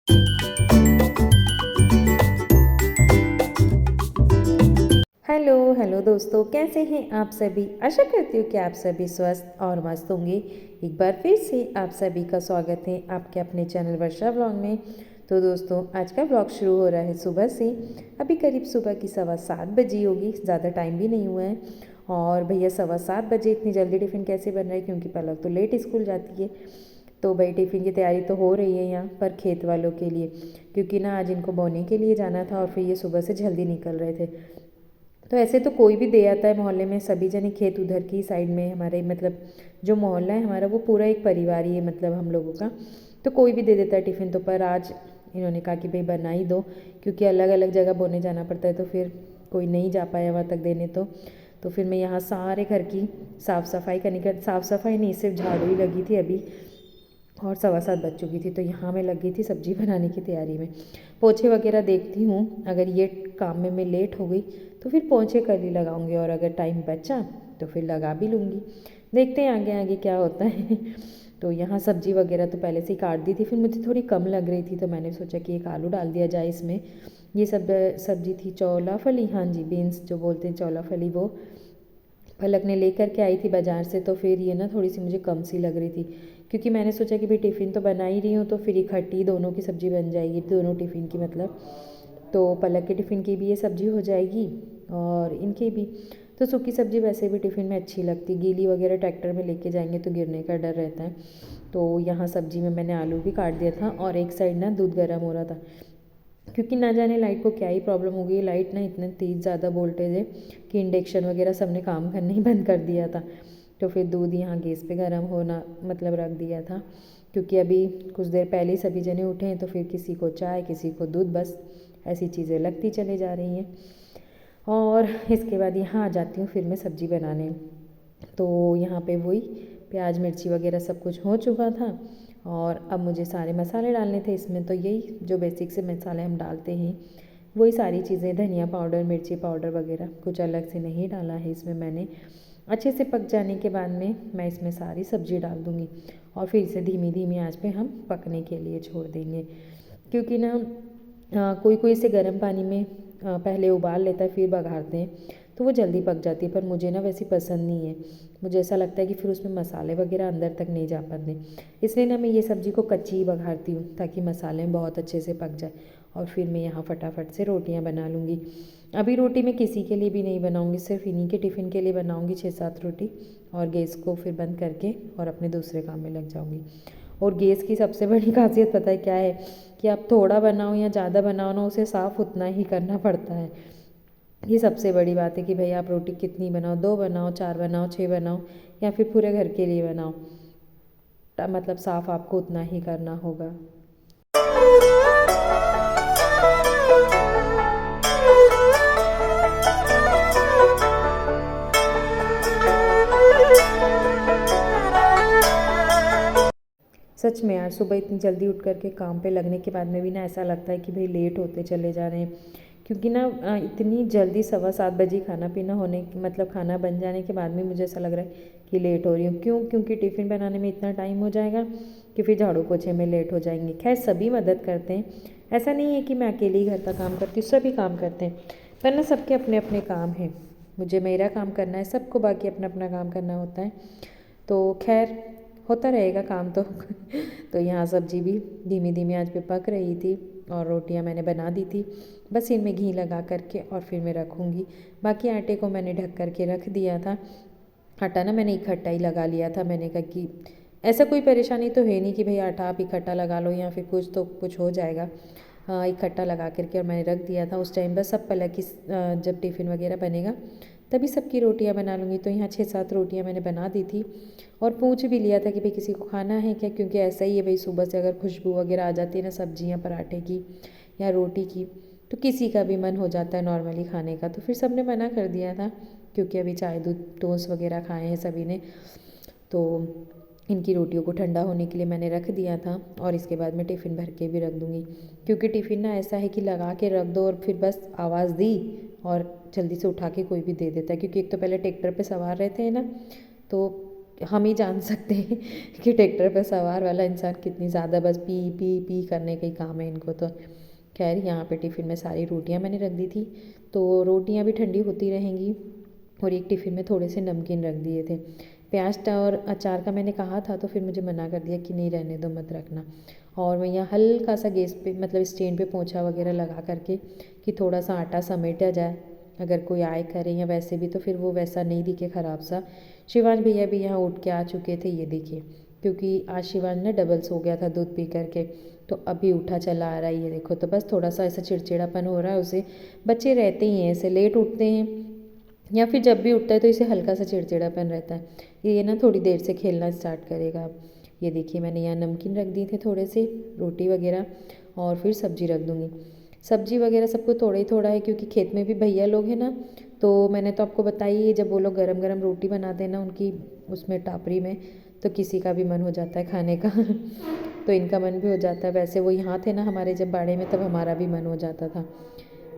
Hello hello दोस्तों, कैसे हैं आप सभी। आशा करती हूँ कि आप सभी स्वस्थ और मस्त होंगे। एक बार फिर से आप सभी का स्वागत है आपके अपने चैनल वर्षा व्लॉग में। तो दोस्तों, आज का व्लॉग शुरू हो रहा है सुबह से। अभी करीब सुबह की 7:15 बजी होगी, ज़्यादा टाइम भी नहीं हुआ है। और भैया 7:15 बजे इतनी जल्दी टिफ़िन कैसे बन रहा है, क्योंकि पलक तो लेट स्कूल जाती है। तो भाई टिफ़िन की तैयारी तो हो रही है यहाँ पर खेत वालों के लिए, क्योंकि ना आज इनको बोने के लिए जाना था और फिर ये सुबह से जल्दी निकल रहे थे। तो ऐसे तो कोई भी दे आता है मोहल्ले में, सभी जने खेत उधर की साइड में हमारे मतलब जो मोहल्ला है हमारा वो पूरा एक परिवार ही है मतलब हम लोगों का। तो कोई भी दे देता है टिफ़िन। तो पर आज इन्होंने कहा कि भाई बना ही दो, क्योंकि अलग अलग जगह बोने जाना पड़ता है, तो फिर कोई नहीं जा पाया वहाँ तक देने। तो फिर मैं यहाँ सारे घर की साफ़ सफाई करने का, साफ़ सफाई नहीं सिर्फ झाड़ू ही लगी थी अभी, और 7:15 बज चुकी थी। तो यहाँ मैं लग गई थी सब्ज़ी बनाने की तैयारी में। पोछे वगैरह देखती हूँ, अगर ये काम में मैं लेट हो गई तो फिर पोछे कल ही लगाऊंगी, और अगर टाइम बचा तो फिर लगा भी लूँगी। देखते हैं आगे आगे क्या होता है। तो यहाँ सब्ज़ी वगैरह तो पहले से ही काट दी थी, फिर मुझे थोड़ी कम लग रही थी तो मैंने सोचा कि एक आलू डाल दिया जाए इसमें। ये सब सब्ज़ी थी चौला फली, हाँ जी बीन्स जो बोलते हैं चौला फली, वो पलक ने लेकर के आई थी बाज़ार से। तो फिर ये ना थोड़ी सी मुझे कम सी लग रही थी, क्योंकि मैंने सोचा कि भाई टिफ़िन तो बना ही रही हूँ तो फिर इकट्ठी दोनों की सब्ज़ी बन जाएगी, दोनों टिफ़िन की मतलब। तो पलक के टिफ़िन की भी ये सब्ज़ी हो जाएगी और इनकी भी। तो सूखी सब्ज़ी वैसे भी टिफ़िन में अच्छी लगती, गीली वगैरह ट्रैक्टर में लेके जाएंगे तो गिरने का डर रहता है। तो यहाँ सब्ज़ी में मैंने आलू भी काट दिया था, और एक साइड ना दूध गर्म हो रहा था, क्योंकि ना जाने लाइट को क्या ही प्रॉब्लम हो गई। लाइट ना इतने तेज़ ज़्यादा वोल्टेज है कि इंडक्शन वगैरह सब ने काम करना ही बंद कर दिया था। तो फिर दूध यहाँ गैस पे गर्म होना मतलब रख दिया था, क्योंकि अभी कुछ देर पहले ही सभी जने उठे हैं। तो फिर किसी को चाय किसी को दूध, बस ऐसी चीज़ें लगती चली जा रही हैं। और इसके बाद यहाँ आ जाती हूँ फिर मैं सब्ज़ी बनाने। तो यहाँ पे वही प्याज मिर्ची वगैरह सब कुछ हो चुका था, और अब मुझे सारे मसाले डालने थे इसमें। तो यही जो बेसिक से मसाले हम डालते हैं वही सारी चीज़ें, धनिया पाउडर मिर्ची पाउडर वगैरह, कुछ अलग से नहीं डाला है इसमें मैंने। अच्छे से पक जाने के बाद में मैं इसमें सारी सब्ज़ी डाल दूँगी, और फिर इसे धीमी धीमी आंच पे हम पकने के लिए छोड़ देंगे। क्योंकि ना कोई कोई इसे गर्म पानी में पहले उबाल लेता है फिर बघारते हैं, तो वो जल्दी पक जाती है। पर मुझे ना वैसी पसंद नहीं है, मुझे ऐसा लगता है कि फिर उसमें मसाले वगैरह अंदर तक नहीं जा पाते। इसलिए ना मैं ये सब्ज़ी को कच्ची ही बघारती हूँ, ताकि मसाले बहुत अच्छे से पक जाए। और फिर मैं यहाँ फटाफट से रोटियाँ बना लूँगी। अभी रोटी मैं किसी के लिए भी नहीं बनाऊँगी, सिर्फ इन्हीं के टिफ़िन के लिए बनाऊँगी 6-7 रोटी, और गैस को फिर बंद करके और अपने दूसरे काम में लग जाऊँगी। और गैस की सबसे बड़ी खासियत पता है क्या है, कि आप थोड़ा बनाओ या ज़्यादा बनाओ ना, उसे साफ़ उतना ही करना पड़ता है। ये सबसे बड़ी बात है कि भाई आप रोटी कितनी बनाओ, 2 बनाओ 4 बनाओ 6 बनाओ, या फिर पूरे घर के लिए बनाओ, मतलब साफ़ आपको उतना ही करना होगा। सच में यार, सुबह इतनी जल्दी उठ कर के काम पे लगने के बाद में भी ना ऐसा लगता है कि भाई लेट होते चले जा रहे हैं। क्योंकि ना इतनी जल्दी 7:15 बजे खाना पीना होने मतलब खाना बन जाने के बाद में मुझे ऐसा लग रहा है कि लेट हो रही हूँ। क्यों? क्योंकि टिफ़िन बनाने में इतना टाइम हो जाएगा कि फिर झाड़ू पोछे में लेट हो जाएंगे। खैर सभी मदद करते हैं, ऐसा नहीं है कि मैं अकेले ही घर का काम करती हूँ, सभी काम करते हैं। पर ना सबके अपने अपने काम हैं, मुझे मेरा काम करना है, सबको बाकी अपना अपना काम करना होता है। तो खैर होता रहेगा काम तो। तो यहाँ सब्जी भी धीमी धीमी आंच पे पक रही थी, और रोटियाँ मैंने बना दी थी। बस इनमें घी लगा करके और फिर मैं रखूँगी। बाकी आटे को मैंने ढक करके रख दिया था। आटा ना मैंने इकट्ठा ही लगा लिया था। मैंने कहा कि ऐसा कोई परेशानी तो है नहीं कि भाई आटा आप इकट्ठा लगा लो या फिर कुछ तो कुछ हो जाएगा। हाँ, इकट्ठा लगा करके और मैंने रख दिया था उस टाइम। बस सब पलक की जब टिफ़िन वगैरह बनेगा तभी सबकी रोटियां बना लूँगी। तो यहाँ 6-7 रोटियां मैंने बना दी थी, और पूछ भी लिया था कि भाई किसी को खाना है क्या, क्योंकि ऐसा ही है भाई, सुबह से अगर खुशबू वगैरह आ जाती है ना सब्जी या पराठे की या रोटी की, तो किसी का भी मन हो जाता है नॉर्मली खाने का। तो फिर सबने मना कर दिया था, क्योंकि अभी चाय दूध टोस्ट वगैरह खाए हैं सभी ने। तो इनकी रोटियों को ठंडा होने के लिए मैंने रख दिया था, और इसके बाद मैं टिफ़िन भर के भी रख दूँगी। क्योंकि टिफ़िन ना ऐसा है कि लगा के रख दो और फिर बस आवाज़ दी और जल्दी से उठा के कोई भी दे देता है। क्योंकि एक तो पहले ट्रैक्टर पे सवार रहते हैं ना, तो हम ही जान सकते हैं कि ट्रैक्टर पर सवार वाला इंसान कितनी ज़्यादा बस पी पी पी करने का ही काम है इनको। तो खैर यहाँ पे टिफ़िन में सारी रोटियाँ मैंने रख दी थी, तो रोटियाँ भी ठंडी होती रहेंगी। और एक टिफ़िन में थोड़े से नमकीन रख दिए थे। प्याज और अचार का मैंने कहा था, तो फिर मुझे मना कर दिया कि नहीं रहने दो, मत रखना। और मैं यहाँ हल्का सा गैस पे मतलब स्टैंड पे पोंछा वगैरह लगा करके कि थोड़ा सा आटा समेटा जाए, अगर कोई आए करे या वैसे भी तो फिर वो वैसा नहीं दिखे ख़राब सा। शिवांश भैया भी यहाँ उठ के आ चुके थे, ये देखिए, क्योंकि आज शिवांश ने डबल सो गया था दूध पी करके, तो अभी उठा चला आ रहा है, ये देखो। तो बस थोड़ा सा ऐसा चिड़चिड़ापन हो रहा है उसे। बच्चे रहते ही हैं ऐसे, लेट उठते हैं या फिर जब भी उठता है तो इसे हल्का सा चिड़चिड़ापन रहता है। ये ना थोड़ी देर से खेलना स्टार्ट करेगा। ये देखिए मैंने यहाँ नमकीन रख दिए थे थोड़े से, रोटी वगैरह, और फिर सब्जी रख दूँगी। सब्जी वगैरह सबको थोड़ा ही थोड़ा है, क्योंकि खेत में भी भैया लोग हैं ना, तो मैंने तो आपको बताई है, जब वो लोग गरम गरम रोटी बनाते हैं ना उनकी उसमें टापरी में, तो किसी का भी मन हो जाता है खाने का तो इनका मन भी हो जाता है। वैसे वो यहाँ थे ना हमारे जब बाड़े में, तब हमारा भी मन हो जाता था।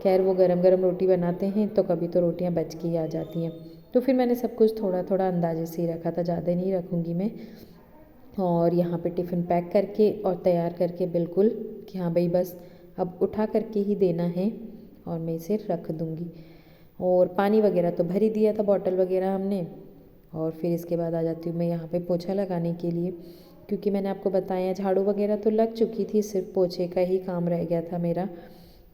खैर वो गरम गरम रोटी बनाते हैं तो कभी तो रोटियां बच के ही आ जाती हैं। तो फिर मैंने सब कुछ थोड़ा थोड़ा अंदाजे से ही रखा था, ज़्यादा नहीं रखूँगी मैं। और यहाँ पे टिफ़िन पैक करके और तैयार करके बिल्कुल कि हाँ भाई बस अब उठा करके ही देना है, और मैं इसे रख दूँगी। और पानी वगैरह तो भर ही दिया था, बॉटल वगैरह हमने। और फिर इसके बाद आ जाती हूँ मैं यहाँ पे पोछा लगाने के लिए, क्योंकि मैंने आपको बताया झाड़ू वगैरह तो लग चुकी थी, सिर्फ पोछे का ही काम रह गया था मेरा।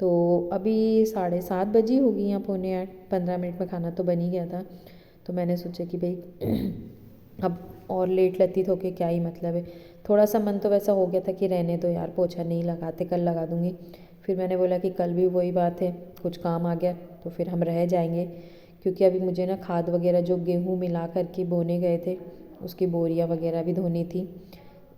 तो अभी 7:30 बजी होगी, या पौने 8, 15 मिनट में खाना तो बन ही गया था। तो मैंने सोचा कि भाई अब और लेट लतीत होके क्या ही मतलब है। थोड़ा सा मन तो वैसा हो गया था कि रहने दो यार, पोछा नहीं लगाते, कल लगा दूँगी। फिर मैंने बोला कि कल भी वही बात है, कुछ काम आ गया तो फिर हम रह जाएंगे। क्योंकि अभी मुझे ना खाद वगैरह जो गेहूँ मिला कर के बोने गए थे, उसकी बोरियाँ वगैरह भी धोनी थी।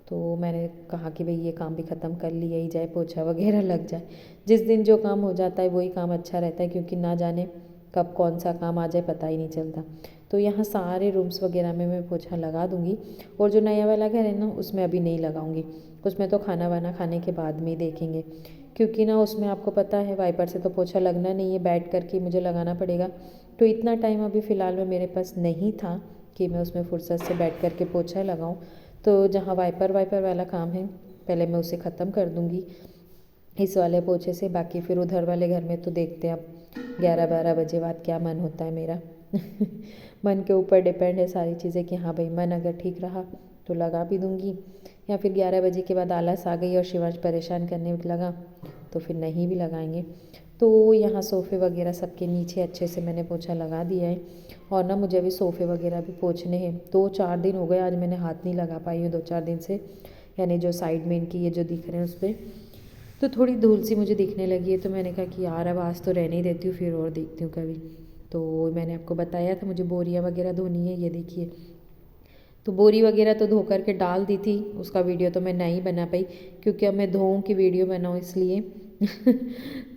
तो मैंने कहा कि भाई ये काम भी ख़त्म कर लिया ही जाए, पोछा वगैरह लग जाए। जिस दिन जो काम हो जाता है वही काम अच्छा रहता है, क्योंकि ना जाने कब कौन सा काम आ जाए पता ही नहीं चलता। तो यहाँ सारे रूम्स वगैरह में मैं पोछा लगा दूँगी। और जो नया वाला घर है ना, उसमें अभी नहीं लगाऊँगी, उसमें तो खाना वाना खाने के बाद में ही देखेंगे। क्योंकि ना उसमें आपको पता है वाइपर से तो पोछा लगना नहीं है, बैठ कर के मुझे लगाना पड़ेगा। तो इतना टाइम अभी फ़िलहाल में मेरे पास नहीं था कि मैं उसमें फुर्सत से बैठ कर के पोछा लगाऊँ। तो जहाँ वाइपर वाइपर वाला काम है, पहले मैं उसे ख़त्म कर दूँगी इस वाले पोछे से। बाकी फिर उधर वाले घर में तो देखते हैं अब 11-12 बजे बाद क्या मन होता है मेरा मन के ऊपर डिपेंड है सारी चीज़ें कि हाँ भाई मन अगर ठीक रहा तो लगा भी दूँगी, या फिर 11 बजे के बाद आलस आ गई और शिवांश परेशान करने लगा तो फिर नहीं भी लगाएंगे। तो यहाँ सोफ़े वगैरह सबके नीचे अच्छे से मैंने पोछा लगा दिया है। और ना मुझे अभी सोफ़े वगैरह भी पोछने हैं। 2-4 दिन हो गए आज मैंने हाथ नहीं लगा पाई हूँ, 2-4 दिन से। यानी जो साइड में इनकी ये जो दिख रहे हैं उस पर तो थोड़ी धूल सी मुझे दिखने लगी है। तो मैंने कहा कि यार अब आज तो रहने ही देती हूँ, फिर और देखती हूँ कभी। तो मैंने आपको बताया था मुझे बोरियाँ वगैरह धोनी है, ये देखिए। तो बोरी वगैरह तो धो कर के डाल दी थी, उसका वीडियो तो मैं नहीं बना पाई, क्योंकि अब मैं धोऊँ की वीडियो बनाऊँ इसलिए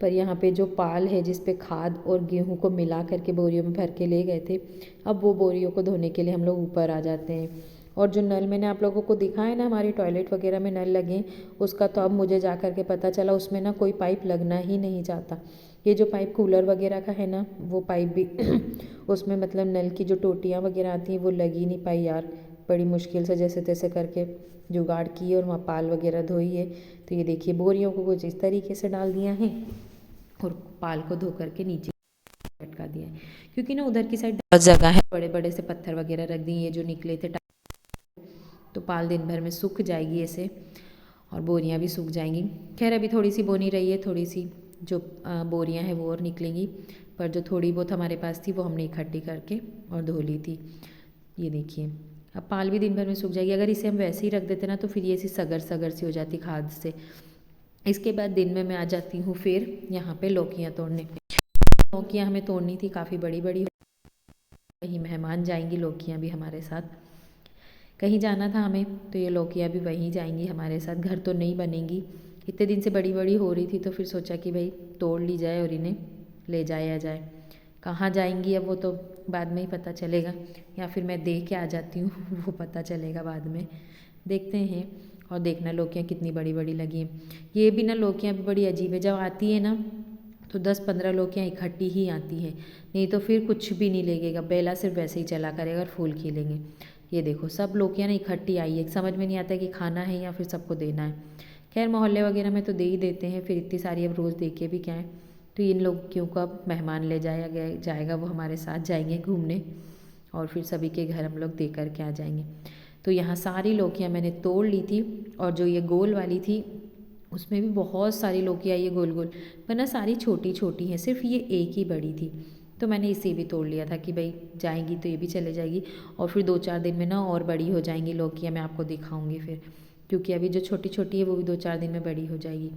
पर यहाँ पे जो पाल है जिस पे खाद और गेहूँ को मिला करके बोरियों में भर के ले गए थे, अब वो बोरियों को धोने के लिए हम लोग ऊपर आ जाते हैं। और जो नल मैंने आप लोगों को दिखाया ना, हमारी टॉयलेट वगैरह में नल लगे, उसका तो अब मुझे जा कर के पता चला उसमें ना कोई पाइप लगना ही नहीं चाहता। ये जो पाइप कूलर वगैरह का है ना, वो पाइप भी उसमें मतलब नल की जो टोटियाँ वगैरह आती हैं वो लग ही नहीं पाई यार। बड़ी मुश्किल से जैसे तैसे करके जुगाड़ की और वहाँ पाल वगैरह धोई है। तो ये देखिए बोरियों को कुछ इस तरीके से डाल दिया है और पाल को धो करके नीचे लटका दिया है, क्योंकि ना उधर की साइड बहुत जगह है, बड़े बड़े से पत्थर वगैरह रख दिए, ये जो निकले थे तो पाल दिन भर में सूख जाएगी ऐसे, और बोरियां भी सूख जाएंगी। खैर अभी थोड़ी सी बोनी रही है, थोड़ी सी जो बोरियां हैं वो और निकलेंगी, पर जो थोड़ी बहुत हमारे पास थी वो हमने इकट्ठी करके और धो ली थी। ये देखिए अब पाल भी दिन भर में सूख जाएगी। अगर इसे हम वैसे ही रख देते ना तो फिर ये ऐसी सगर सगर सी हो जाती खाद से। इसके बाद दिन में मैं आ जाती हूँ फिर यहाँ पे लौकियाँ तोड़ने। लौकियाँ हमें तोड़नी थी, काफ़ी बड़ी बड़ी, कहीं मेहमान जाएंगी लौकियाँ भी हमारे साथ, कहीं जाना था हमें, तो ये लौकियाँ भी वहीं जाएंगी हमारे साथ, घर तो नहीं बनेंगी। इतने दिन से बड़ी बड़ी हो रही थी तो फिर सोचा कि भाई तोड़ ली जाए और इन्हें ले जाया जाए। कहाँ जाएंगी अब वो तो बाद में ही पता चलेगा, या फिर मैं देख के आ जाती हूँ वो पता चलेगा बाद में, देखते हैं। और देखना लौकियाँ कितनी बड़ी बड़ी लगी हैं। ये भी ना लौकियाँ भी बड़ी अजीब है, जब आती है ना तो 10-15 लौकियाँ इकट्ठी ही आती हैं, नहीं तो फिर कुछ भी नहीं लगेगा, बेला सिर्फ वैसे ही चला करेगा और फूल खिलेंगे। ये देखो सब लौकियाँ ना इकट्ठी आई है, समझ में नहीं आता कि खाना है या फिर सबको देना है। खैर मोहल्ले वगैरह में तो दे ही देते हैं, फिर इतनी सारी अब रोज़ दे के भी क्या है। तो इन लौकियों को अब मेहमान ले जाएगा, वो हमारे साथ जाएंगे घूमने और फिर सभी के घर हम लोग दे कर के आ जाएंगे। तो यहाँ सारी लौकियाँ मैंने तोड़ ली थी और जो ये गोल वाली थी उसमें भी बहुत सारी लौकियाँ ये गोल गोल, वरना सारी छोटी छोटी हैं, सिर्फ ये एक ही बड़ी थी। तो मैंने इसे भी तोड़ लिया था कि भाई जाएंगी तो ये भी चले जाएगी और फिर 2-4 दिन में ना और बड़ी हो जाएंगी लौकियाँ, मैं आपको दिखाऊंगी फिर, क्योंकि अभी जो छोटी छोटी है वो भी 2-4 दिन में बड़ी हो जाएगी।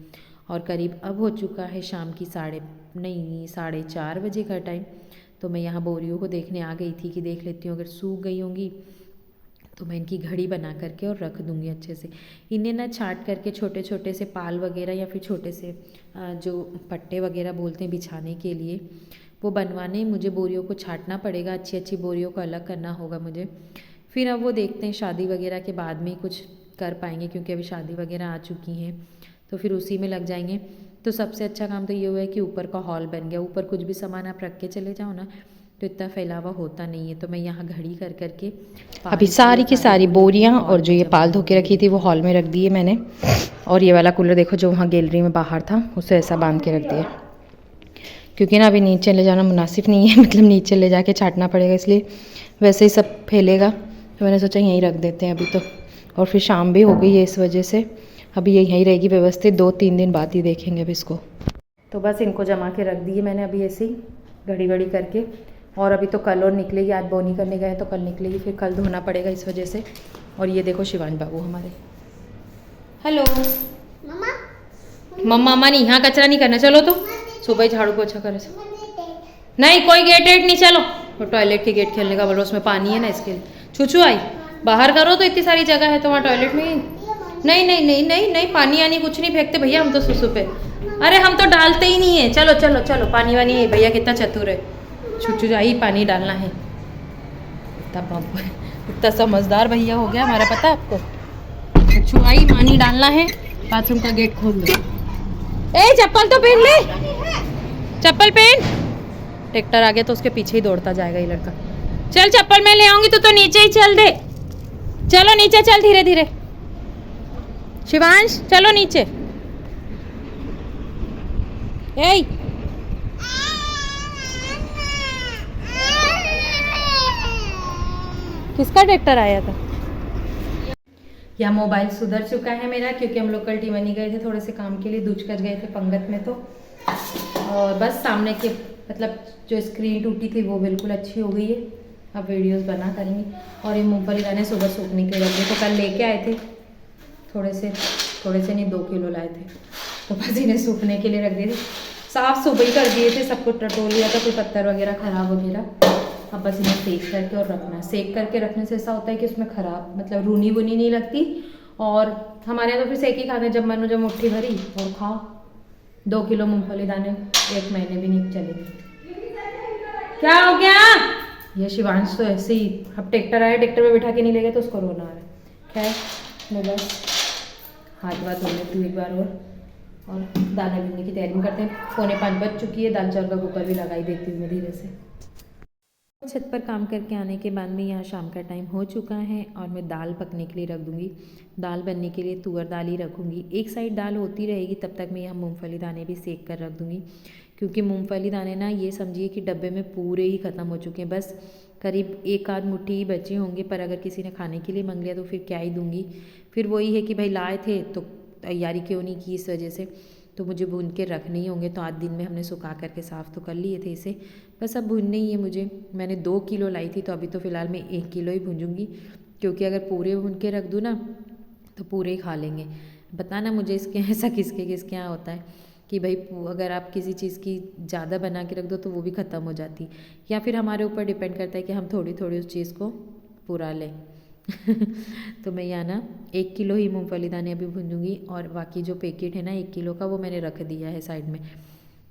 और करीब अब हो चुका है शाम की 4:30 बजे का टाइम। तो मैं यहाँ बोरियों को देखने आ गई थी कि देख लेती हूँ अगर सूख गई होंगी तो मैं इनकी घड़ी बना करके और रख दूँगी अच्छे से। इन्हें ना छाट करके छोटे छोटे से पाल वगैरह या फिर छोटे से जो पट्टे वगैरह बोलते हैं बिछाने के लिए, वो बनवाने मुझे बोरियों को छाटना पड़ेगा, अच्छी अच्छी बोरियों को अलग करना होगा मुझे। फिर अब वो देखते हैं शादी वगैरह के बाद में ही कुछ कर पाएंगे, क्योंकि अभी शादी वगैरह आ चुकी हैं तो फिर उसी में लग जाएंगे। तो सबसे अच्छा काम तो ये हुआ है कि ऊपर का हॉल बन गया, ऊपर कुछ भी सामान आप रख के चले जाओ ना तो इतना फैलावा होता नहीं है। तो मैं यहाँ घड़ी कर करके अभी सारी की सारी बोरियां और जो ये पाल धो के रखी थी वो हॉल में रख दी है मैंने। और ये वाला कूलर देखो जो वहाँ गैलरी में बाहर था उसे ऐसा बांध के रख दिया, क्योंकि ना अभी नीचे ले जाना मुनासिब नहीं है, मतलब नीचे ले जाके छाटना पड़ेगा, इसलिए वैसे ही सब फैलेगा। तो मैंने सोचा यहीं रख देते हैं अभी तो। और फिर शाम भी हो गई है, इस वजह से अभी ये यहीं रहेगी व्यवस्थित, 2-3 दिन बाद ही देखेंगे अभी इसको। तो बस इनको जमा के रख दिए मैंने अभी ऐसे ही घड़ी घड़ी करके। और अभी तो कल और निकलेगी, आज बोनी करने गए तो कल निकलेगी, फिर कल धोना पड़ेगा इस वजह से। और ये देखो शिवान बाबू हमारे, हेलो मम्मा। मम्मा नहीं, यहाँ कचरा नहीं करना, चलो तो सुबह ही झाड़ू पोछा करे। नहीं कोई गेट वेट नहीं, चलो वो टॉयलेट के गेट खेलने का बोलो, उसमें पानी है ना इसके लिए। छूछू आई बाहर करो, तो इतनी सारी जगह है तो वहाँ टॉयलेट में। नहीं नहीं नहीं नहीं नहीं, पानी आनी कुछ नहीं फेंकते भैया हम तो सुसु पे, अरे हम तो डालते ही नहीं है। चलो चलो चलो पानी वानी है, भैया कितना चतुर है, छुच्छू आई पानी डालना है। इतना समझदार भैया हो गया हमारा, पता है आपको। छुच्छू आई पानी डालना है, बाथरूम का गेट खोल दो। ए चप्पल तो पहन ले, चप्पल पहन। ट्रैक्टर आ गया तो उसके पीछे ही दौड़ता जाएगा ये लड़का। चल चप्पल मैं ले आऊंगी, तो नीचे ही चल दे, चलो नीचे चल धीरे धीरे। शिवांश चलो नीचे। ए किसका ट्रैक्टर आया था? यह मोबाइल सुधर चुका है मेरा, क्योंकि हम लोग कल टिमनी गए थे थोड़े से काम के लिए, दूजकच गए थे पंगत में। तो और बस सामने के मतलब जो स्क्रीन टूटी थी वो बिल्कुल अच्छी हो गई है, अब वीडियोस बना करेंगी। और ये मूंगफली दाने सुबह सूखने के लिए तो कल लेके आए थे, थोड़े से नहीं 2 किलो लाए थे, तो बस इन्हें सूखने के लिए रख दिए थे। साफ़ सुबह ही कर दिए थे, सबको टटोल लिया था, कोई पत्थर वगैरह ख़राब वगैरह। अब बस इन्हें सेक करके और रखना। सेक करके रखने से ऐसा होता है कि उसमें ख़राब मतलब रूनी वूनी नहीं लगती। और हमारे यहाँ तो फिर सेक ही खाते हैं, जब मनो जब मुट्ठी भरी और खाओ। 2 किलो मूंगफली दाने 1 महीने भी नहीं चलेंगे। क्या हो गया? ये शिवांश तो ऐसे ही, अब ट्रैक्टर आया, ट्रैक्टर में बिठा के नहीं ले गए तो उसको रोना आ रहा है। खैर मैं बस हाथ वाथ धो लेती हूँ एक बार और दाना भूनने की तैयारी करते हैं। 4:45 बज चुकी है, दाल चावल का कुकर भी लगाई देती हूँ मैं धीरे से। छत पर काम करके आने के बाद में यहाँ शाम का टाइम हो चुका है और मैं दाल पकने के लिए रख दूँगी। दाल बनने के लिए तुअर दाल ही रखूँगी, एक साइड दाल होती रहेगी, तब तक मैं यहाँ मूंगफली दाने भी सेक कर रख दूँगी। क्योंकि मूंगफली दाने ना ये समझिए कि डब्बे में पूरे ही ख़त्म हो चुके हैं, बस करीब 1 आध मुट्ठी ही बचे होंगे। पर अगर किसी ने खाने के लिए मांग लिया तो फिर क्या ही दूँगी। फिर वही है कि भाई लाए थे तो तैयारी क्यों नहीं की, इस वजह से तो मुझे भून के रखने ही होंगे। तो आज दिन में हमने सुखा करके साफ़ तो कर लिए थे इसे, बस अब भूनने ही है मुझे। मैंने 2 किलो लाई थी, तो अभी तो फ़िलहाल मैं 1 किलो ही भूनूंगी, क्योंकि अगर पूरे भून के रख दूँ ना तो पूरे ही खा लेंगे। बताना मुझे इसके ऐसा किसके यहाँ होता है कि भाई अगर आप किसी चीज़ की ज़्यादा बना के रख दो तो वो भी ख़त्म हो जाती, या फिर हमारे ऊपर डिपेंड करता है कि हम थोड़ी थोड़ी उस चीज़ को पूरा लें। तो मैं यहाँ ना 1 किलो ही मूंगफली दाने अभी भूनूंगी, और बाकी जो पैकेट है ना 1 किलो का वो मैंने रख दिया है साइड में।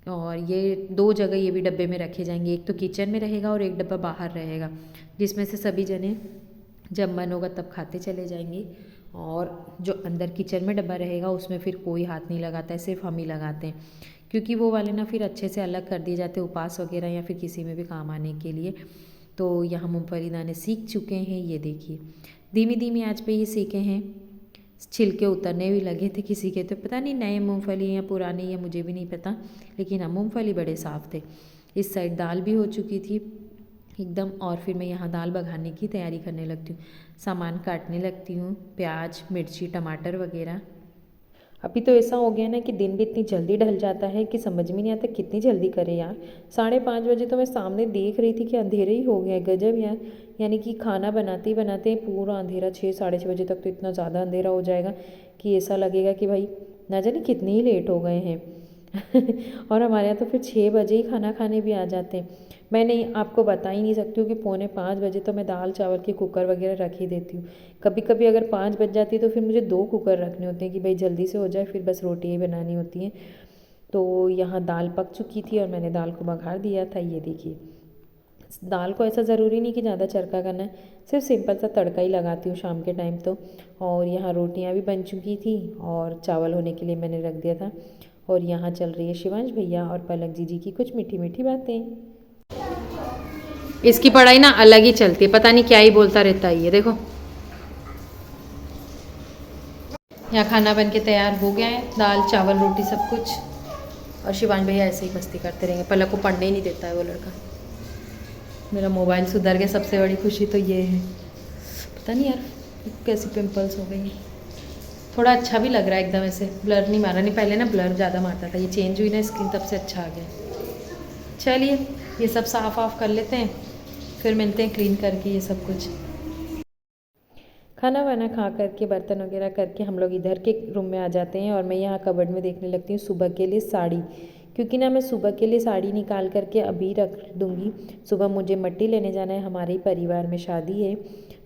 और ये 2 जगह ये भी डब्बे में रखे जाएंगे, एक तो किचन में रहेगा और एक डब्बा बाहर रहेगा, जिसमें से सभी जने जब मन होगा तब खाते चले जाएंगे। और जो अंदर किचन में डब्बा रहेगा उसमें फिर कोई हाथ नहीं लगाता है, सिर्फ हम ही लगाते हैं, क्योंकि वो वाले ना फिर अच्छे से अलग कर दिए जाते हैं उपास वगैरह या फिर किसी में भी काम आने के लिए। तो यहाँ मूंगफली दाने सीख चुके हैं, ये देखिए धीमी धीमी आंच पे ही सीखे हैं। छिलके उतरने भी लगे थे किसी के, तो पता नहीं नए मूंगफली या पुराने, या मुझे भी नहीं पता, लेकिन हाँ मूंगफली बड़े साफ़ थे। इस साइड दाल भी हो चुकी थी एकदम, और फिर मैं यहाँ दाल बघारने की तैयारी करने लगती हूँ, सामान काटने लगती हूँ, प्याज मिर्ची टमाटर वगैरह। अभी तो ऐसा हो गया ना कि दिन भी इतनी जल्दी ढल जाता है कि समझ में नहीं आता कितनी जल्दी करे यार। 5:30 बजे तो मैं सामने देख रही थी कि अंधेरे ही हो गया, गजब यार। यानी कि खाना बनाते ही बनाते पूरा अंधेरा, 6 साढ़े 6 बजे तक तो इतना ज़्यादा अंधेरा हो जाएगा कि ऐसा लगेगा कि भाई ना जाने कितने ही लेट हो गए हैं। और हमारे यहाँ तो फिर 6 बजे ही खाना खाने भी आ जाते हैं। मैं नहीं आपको बता ही नहीं सकती हूँ कि 4:45 बजे तो मैं दाल चावल के कुकर वगैरह रख ही देती हूँ। कभी कभी अगर 5 बज जाती है तो फिर मुझे 2 कुकर रखने होते हैं कि भाई जल्दी से हो जाए, फिर बस रोटी ही बनानी होती हैं। तो यहाँ दाल पक चुकी थी और मैंने दाल को बघार दिया था, ये देखिए। दाल को ऐसा ज़रूरी नहीं कि ज़्यादा चरका करना है, सिर्फ सिंपल सा तड़का ही लगाती हूँ शाम के टाइम तो। और यहाँ रोटियाँ भी बन चुकी थी और चावल होने के लिए मैंने रख दिया था। और यहाँ चल रही है शिवांश भैया और पलक जी की कुछ मीठी मीठी बातें। इसकी पढ़ाई ना अलग ही चलती है, पता नहीं क्या ही बोलता रहता है ये। देखो यहाँ खाना बन के तैयार हो गया है, दाल चावल रोटी सब कुछ। और शिवांश भैया ऐसे ही मस्ती करते रहेंगे, पलक को पढ़ने ही नहीं देता है वो लड़का। मेरा मोबाइल सुधर गया, सबसे बड़ी खुशी तो ये है। पता नहीं यार कैसी पिंपल्स हो गई, थोड़ा अच्छा भी लग रहा है एकदम, ऐसे ब्लर नहीं मारा, नहीं पहले ना ब्लर ज़्यादा मारता था, ये चेंज हुई ना स्किन तब से अच्छा आ गया। चलिए ये सब साफ़ ऑफ कर लेते हैं, फिर मिलते हैं क्लीन करके ये सब कुछ। खाना वाना खा करके बर्तन वगैरह करके हम लोग इधर के रूम में आ जाते हैं और मैं यहाँ कबर्ड में देखने लगती हूँ सुबह के लिए साड़ी, क्योंकि ना मैं सुबह के लिए साड़ी निकाल करके अभी रख दूँगी। सुबह मुझे मिट्टी लेने जाना है, हमारे ही परिवार में शादी है,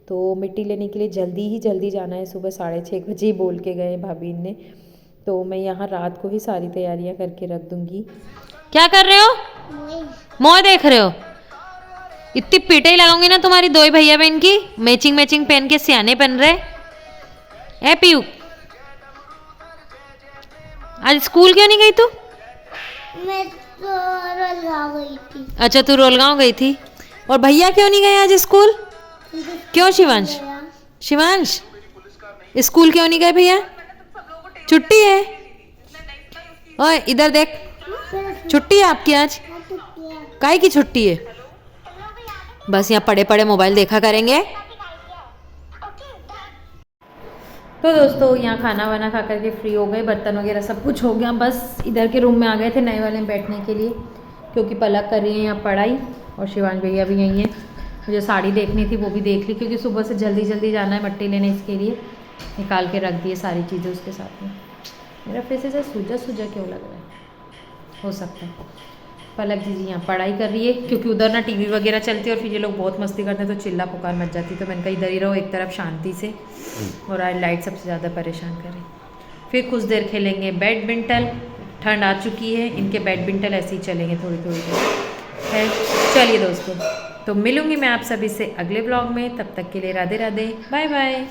तो मिट्टी लेने के लिए जल्दी जाना है। सुबह 6:30 बजे ही बोल के गए भाभी ने, तो मैं यहाँ रात को ही सारी तैयारियाँ करके रख दूँगी। क्या कर रहे हो? मोह देख रहे हो? इतनी पीटे ही लगाऊंगी ना तुम्हारी दो ही भैया बहन की, मैचिंग मैचिंग पहन के सियाने पहन रहे। ए पीयू, आज स्कूल क्यों नहीं गई तू? मैं तो रोलगांव गई थी। अच्छा तू रोलगांव गई थी। और भैया क्यों नहीं गए आज स्कूल? क्यों शिवांश? शिवांश स्कूल क्यों नहीं गए भैया? छुट्टी है। ओए इधर देख, छुट्टी है आपकी आज? काहे की छुट्टी है? बस यहाँ पड़े पड़े मोबाइल देखा करेंगे। तो दोस्तों यहाँ खाना वाना खा करके फ्री हो गए, बर्तन वगैरह सब कुछ हो गया, बस इधर के रूम में आ गए थे नए वाले में बैठने के लिए, क्योंकि पलक कर रही है यहाँ पढ़ाई और शिवांश भैया भी यहीं हैं। मुझे साड़ी देखनी थी वो भी देख ली, क्योंकि सुबह से जल्दी जाना है मट्टी लेने, इसके लिए निकाल के रख दिए सारी चीज़ें उसके साथ में। मेरा फेस ऐसा सूजा क्यों लग रहा है? हो सकता है पलक जी यहाँ पढ़ाई कर रही है, क्योंकि उधर ना टीवी वगैरह चलती है और फिर ये लोग बहुत मस्ती करते हैं तो चिल्ला पुकार मच जाती, तो मैंने कहा इधर ही रहो एक तरफ शांति से। और आज लाइट सबसे ज़्यादा परेशान करे। फिर कुछ देर खेलेंगे बैडमिंटन, ठंड आ चुकी है, इनके बैडमिंटन ऐसे ही चलेंगे थोड़ी देर है। चलिए दोस्तों, तो मिलूंगी मैं आप सभी से अगले ब्लॉग में, तब तक के लिए राधे राधे, बाय बाय।